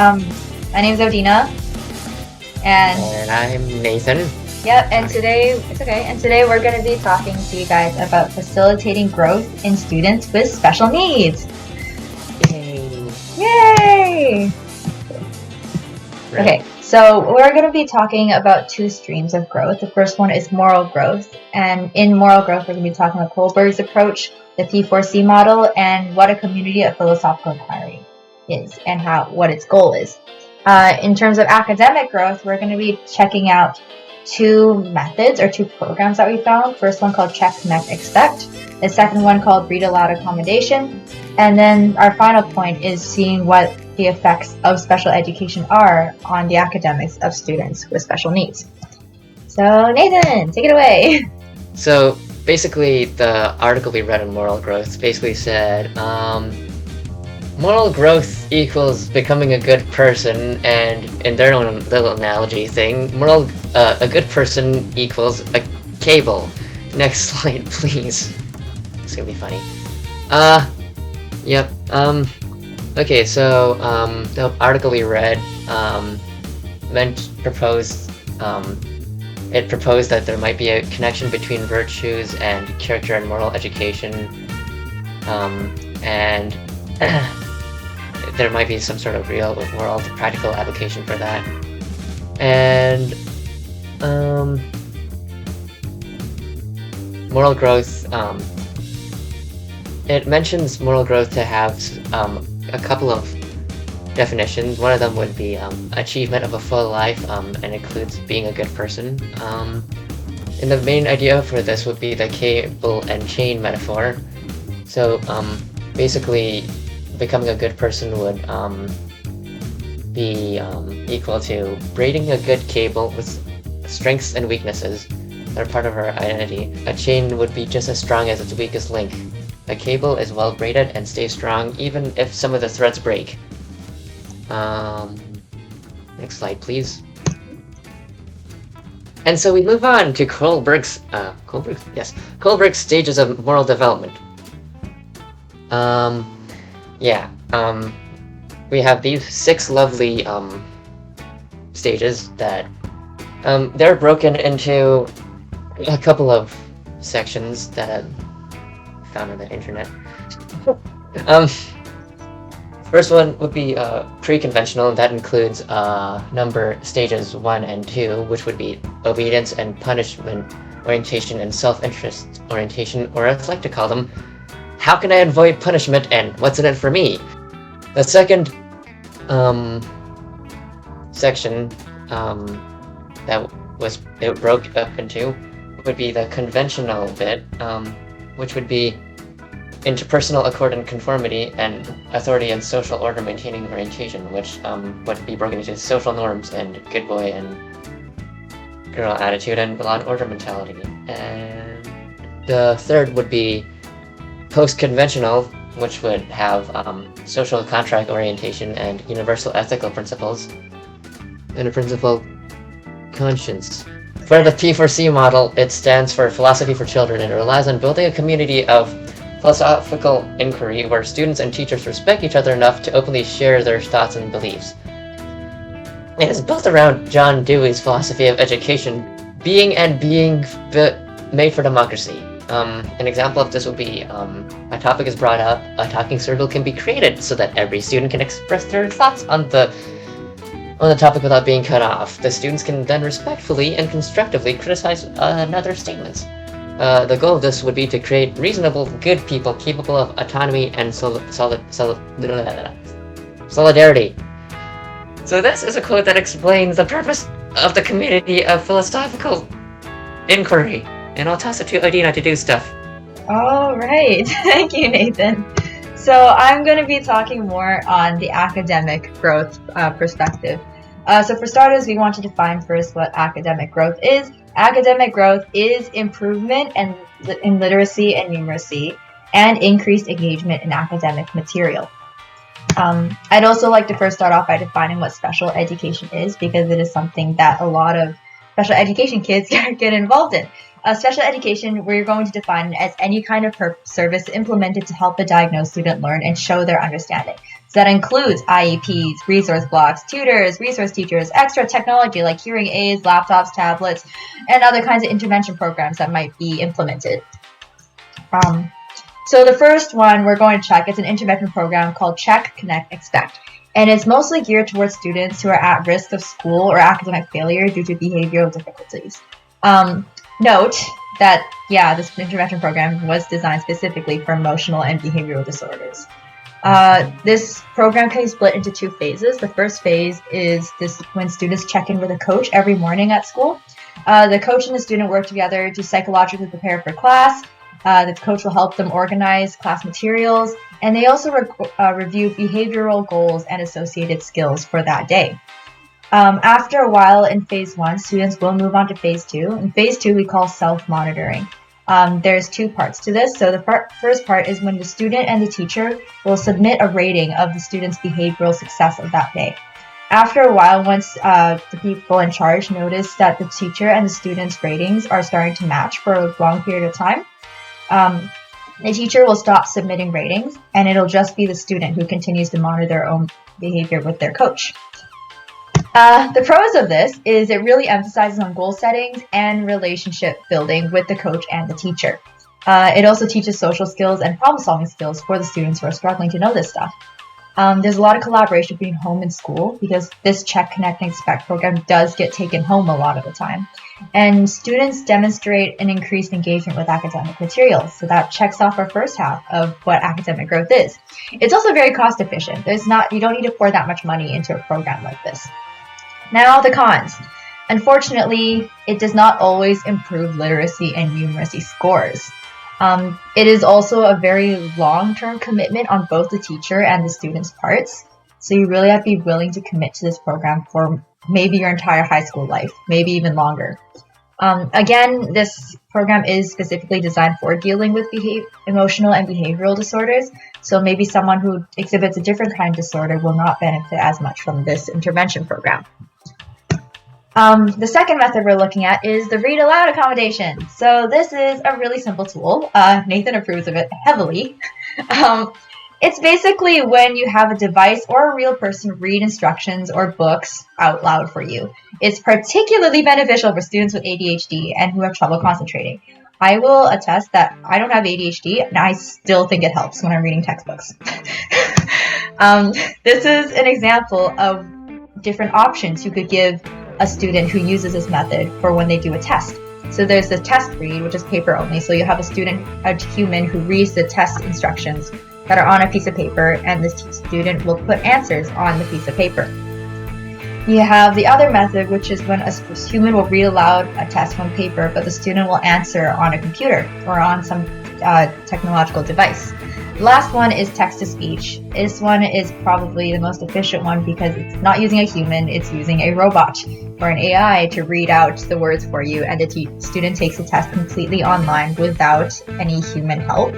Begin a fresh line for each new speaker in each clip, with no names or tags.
My name's Odina, and
And I'm Nathan.
yep, and today it's okay. And today we're going to be talking to you guys about facilitating growth in students with special needs.
Yay!
Yay!
Right.
Okay, so we're going to be talking about two streams of growth. The first one is moral growth, and in moral growth, we're going to be talking about Kohlberg's approach, the P4C model, and what a community of philosophical inquiry is, and what its goal is. In terms of academic growth, we're going to be checking out two methods or two programs that we found. First one called Check, Connect, Expect. The second one called Read Aloud Accommodation. And then our final point is seeing what the effects of special education are on the academics of students with special needs. So Nathan, take it away.
So basically, the article we read on moral growth basically said, moral growth equals becoming a good person, and in their own little analogy thing, a good person equals a cable. Next slide, please. It's gonna be funny. Yep. Okay, so the article we read proposed that there might be a connection between virtues and character and moral education, and there might be some sort of real world practical application for that. And moral growth, it mentions moral growth to have a couple of definitions. One of them would be achievement of a full life, and includes being a good person. And the main idea for this would be the cable and chain metaphor. So basically, becoming a good person would be equal to braiding a good cable with strengths and weaknesses that are part of our identity. A chain would be just as strong as its weakest link. A cable is well braided and stays strong even if some of the threads break. Next slide, please. And so we move on to Kohlberg's stages of moral development. We have these 6 lovely stages that they're broken into a couple of sections that I've found on the internet. First one would be pre-conventional, and that includes stages 1 and 2, which would be obedience and punishment orientation and self-interest orientation, or I'd like to call them, how can I avoid punishment and what's in it for me? The second section it broke up into would be the conventional bit, which would be interpersonal accord and conformity, and authority and social order maintaining orientation, which would be broken into social norms and good boy and girl attitude and law and order mentality. And the third would be post-conventional, which would have social contract orientation and universal ethical principles, and a principle conscience. For the P4C model, it stands for Philosophy for Children, and it relies on building a community of philosophical inquiry where students and teachers respect each other enough to openly share their thoughts and beliefs. It is built around John Dewey's philosophy of education, being made for democracy. An example of this would be a topic is brought up, a talking circle can be created so that every student can express their thoughts on the topic without being cut off. The students can then respectfully and constructively criticize another's statements. The goal of this would be to create reasonable, good people capable of autonomy and solidarity. So this is a quote that explains the purpose of the community of philosophical inquiry. And I'll toss it to Odina to do stuff.
All right. Thank you, Nathan. So I'm going to be talking more on the academic growth perspective. So for starters, we want to define first what academic growth is. Academic growth is improvement in literacy and numeracy and increased engagement in academic material. I'd also like to first start off by defining what special education is, because it is something that a lot of special education kids get involved in. Special education, we're going to define it as any kind of service implemented to help a diagnosed student learn and show their understanding. So that includes IEPs, resource blocks, tutors, resource teachers, extra technology like hearing aids, laptops, tablets, and other kinds of intervention programs that might be implemented. So the first one we're going to check is an intervention program called Check, Connect, Expect. And it's mostly geared towards students who are at risk of school or academic failure due to behavioral difficulties. Note that, this intervention program was designed specifically for emotional and behavioral disorders. This program can be split into 2 phases. The first phase is when students check in with a coach every morning at school. The coach and the student work together to psychologically prepare for class. The coach will help them organize class materials, and they also review behavioral goals and associated skills for that day. After a while in phase 1, students will move on to phase 2. In phase 2, we call self-monitoring. There's 2 parts to this. So the first part is when the student and the teacher will submit a rating of the student's behavioral success of that day. After a while, once the people in charge notice that the teacher and the student's ratings are starting to match for a long period of time, the teacher will stop submitting ratings, and it'll just be the student who continues to monitor their own behavior with their coach. The pros of this is it really emphasizes on goal settings and relationship building with the coach and the teacher. It also teaches social skills and problem-solving skills for the students who are struggling to know this stuff. There's a lot of collaboration between home and school because this Check, Connect, and Expect program does get taken home a lot of the time. And students demonstrate an increased engagement with academic materials. So that checks off our first half of what academic growth is. It's also very cost efficient. You don't need to pour that much money into a program like this. Now the cons. Unfortunately, it does not always improve literacy and numeracy scores. It is also a very long-term commitment on both the teacher and the student's parts. So you really have to be willing to commit to this program for maybe your entire high school life, maybe even longer. Again, this program is specifically designed for dealing with emotional and behavioral disorders. So maybe someone who exhibits a different kind of disorder will not benefit as much from this intervention program. The second method we're looking at is the read aloud accommodation. So this is a really simple tool. Nathan approves of it heavily. It's basically when you have a device or a real person read instructions or books out loud for you. It's particularly beneficial for students with ADHD and who have trouble concentrating. I will attest that I don't have ADHD and I still think it helps when I'm reading textbooks. This is an example of different options you could give a student who uses this method for when they do a test. So there's the test read, which is paper only. So you have a human who reads the test instructions that are on a piece of paper, and the student will put answers on the piece of paper. You have the other method, which is when a human will read aloud a test from paper, but the student will answer on a computer or on some technological device. The last one is text-to-speech. This one is probably the most efficient one because it's not using a human, it's using a robot or an AI to read out the words for you, and the student takes the test completely online without any human help.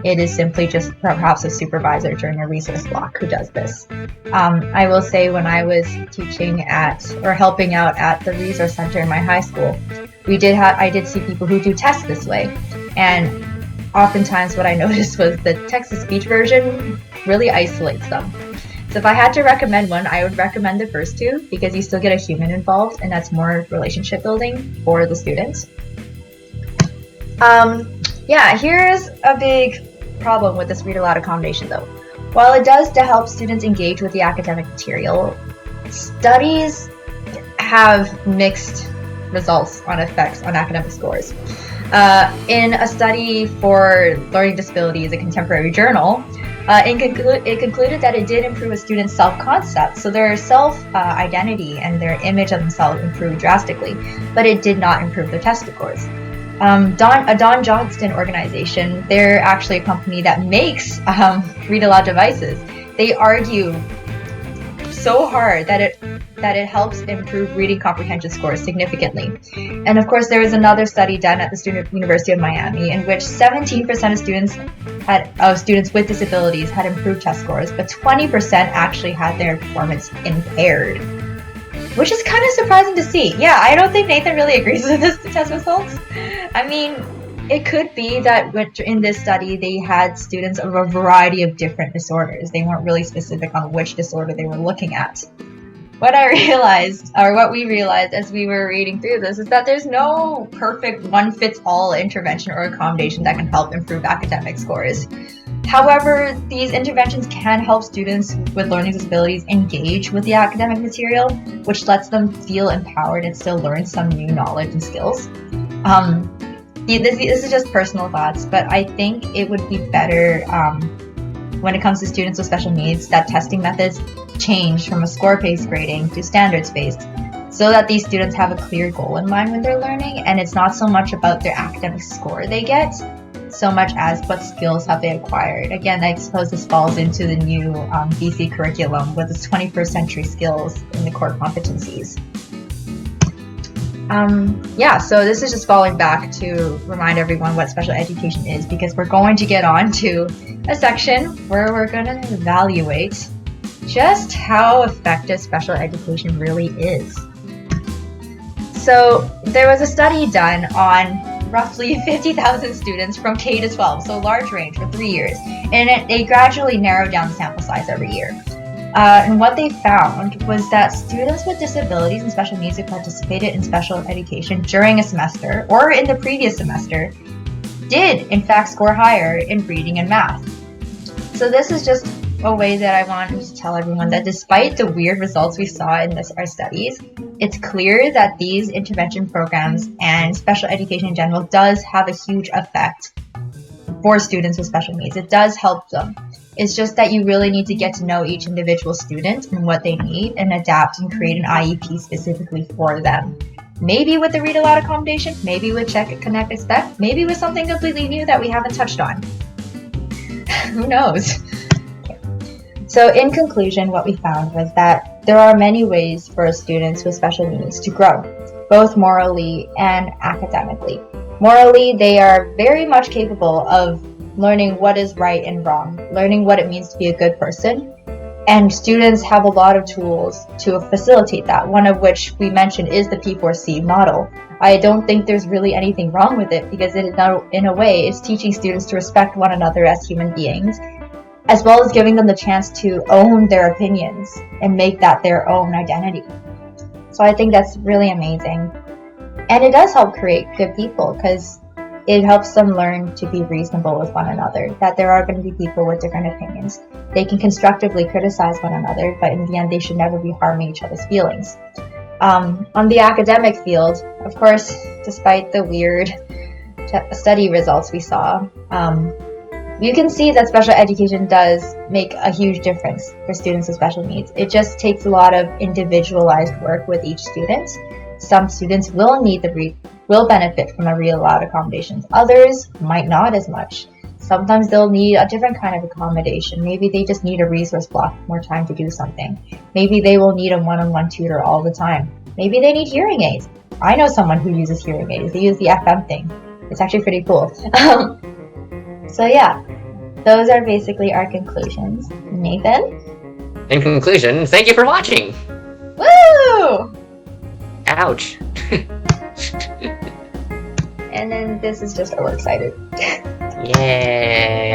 It is simply just perhaps a supervisor during a resource block who does this. I will say when I was teaching helping out at the resource center in my high school, I did see people who do tests this way, and oftentimes what I noticed was the text-to-speech version really isolates them. So if I had to recommend one, I would recommend the first 2 because you still get a human involved and that's more relationship building for the students. Here's a big problem with this read aloud accommodation though. While it does to help students engage with the academic material, studies have mixed results on effects on academic scores. In a study for learning disabilities, a contemporary journal, it concluded that it did improve a student's self-concept, so their self-identity and their image of themselves improved drastically, but it did not improve their test scores. Don Johnston organization, they're actually a company that makes read aloud devices. They argue so hard that it helps improve reading comprehension scores significantly. And of course, there was another study done at the University of Miami in which 17% of students with disabilities had improved test scores, but 20% actually had their performance impaired. which is kind of surprising to see. Yeah, I don't think Nathan really agrees with this test results. I mean, it could be that in this study they had students of a variety of different disorders. They weren't really specific on which disorder they were looking at. What I realized, or what we realized as we were reading through this, is that there's no perfect one-fits-all intervention or accommodation that can help improve academic scores. However, these interventions can help students with learning disabilities engage with the academic material, which lets them feel empowered and still learn some new knowledge and skills. This is just personal thoughts, but I think it would be better when it comes to students with special needs that testing methods change from a score-based grading to standards-based, so that these students have a clear goal in mind when they're learning, and it's not so much about their academic score they get, so much as what skills have they acquired. Again, I suppose this falls into the new BC curriculum with its 21st century skills in the core competencies. So this is just falling back to remind everyone what special education is, because we're going to get on to a section where we're going to evaluate just how effective special education really is. So there was a study done on roughly 50,000 students from K to 12, so large range for 3 years, and they gradually narrowed down the sample size every year. And what they found was that students with disabilities and special needs who participated in special education during a semester or in the previous semester did in fact score higher in reading and math. So this is just a way that I wanted to tell everyone that despite the weird results we saw in our studies, it's clear that these intervention programs and special education in general does have a huge effect for students with special needs. It does help them. It's just that you really need to get to know each individual student and what they need and adapt and create an IEP specifically for them. Maybe with the read aloud accommodation, maybe with Check, Connect, Expect, maybe with something completely new that we haven't touched on. Who knows? So in conclusion, what we found was that there are many ways for students with special needs to grow, both morally and academically. Morally, they are very much capable of learning what is right and wrong, learning what it means to be a good person, and students have a lot of tools to facilitate that, one of which we mentioned is the P4C model. I don't think there's really anything wrong with it, because it is not, in a way, it's teaching students to respect one another as human beings, as well as giving them the chance to own their opinions and make that their own identity. So I think that's really amazing. And it does help create good people, because it helps them learn to be reasonable with one another, that there are going to be people with different opinions. They can constructively criticize one another, but in the end, they should never be harming each other's feelings. On the academic field, of course, despite the weird study results we saw, you can see that special education does make a huge difference for students with special needs. It just takes a lot of individualized work with each student. Some students will benefit from a read aloud accommodations. Others might not as much. Sometimes they'll need a different kind of accommodation. Maybe they just need a resource block, more time to do something. Maybe they will need a one-on-one tutor all the time. Maybe they need hearing aids. I know someone who uses hearing aids. They use the FM thing. It's actually pretty cool. So yeah, those are basically our conclusions. Nathan?
In conclusion, thank you for watching!
Woo!
Ouch.
And then this is just our works cited.
Yeah.